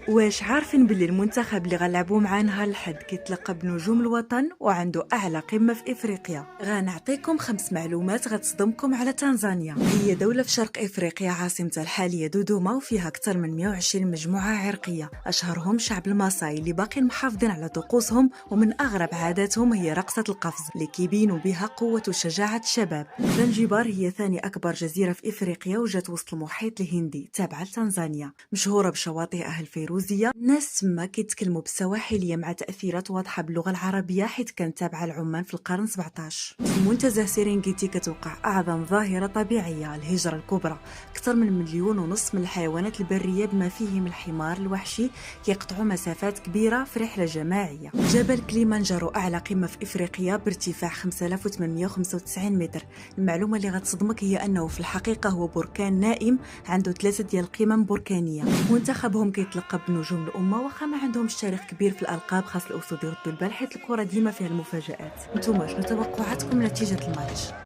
واش عارفين باللي المنتخب اللي غنلعبوا معاه نهار الحد كيتلقب بنجوم الوطن وعنده اعلى قمه في افريقيا؟ غنعطيكم 5 معلومات غتصدمكم على تنزانيا. هي دوله في شرق افريقيا، عاصمتها الحاليه دودوما، وفيها اكثر من 120 مجموعه عرقيه، اشهرهم شعب الماساي اللي باقي محافظين على طقوسهم، ومن اغرب عاداتهم هي رقصه القفز اللي كيبينوا بها قوه وشجاعه الشباب. زنجبار هي ثاني اكبر جزيره في افريقيا وجات وسط المحيط الهندي، تابعه لتنزانيا، مشهوره بشواطئها الفيروزيه. الناس تما كيتكلموا بالسواحليه مع تاثيرات واضحه باللغه العربيه حيت كانت تابعه العمان في القرن 17. في منتزه سيرينغيتي كتوقع اعظم ظاهره طبيعيه، الهجره الكبرى. اكثر من 1.5 مليون من الحيوانات البريه بما فيهم الحمار الوحشي كيقطعوا مسافات كبيره في رحله جماعيه. جبل كليمانجارو اعلى قمه في افريقيا بارتفاع 5895 متر. المعلومه اللي غتصدمك هي انه في الحقيقه هو بركان نائم عنده 3 ديال القمم بركانيه. منتخبهم كيتلقب بنجوم الامه، واخا ما عندهمش تاريخ كبير في الالقاب، خاص الاسود يردوا البال حيت الكره ديما فيها المفاجات. نتوما شنو توقعاتكم نتيجه الماتش؟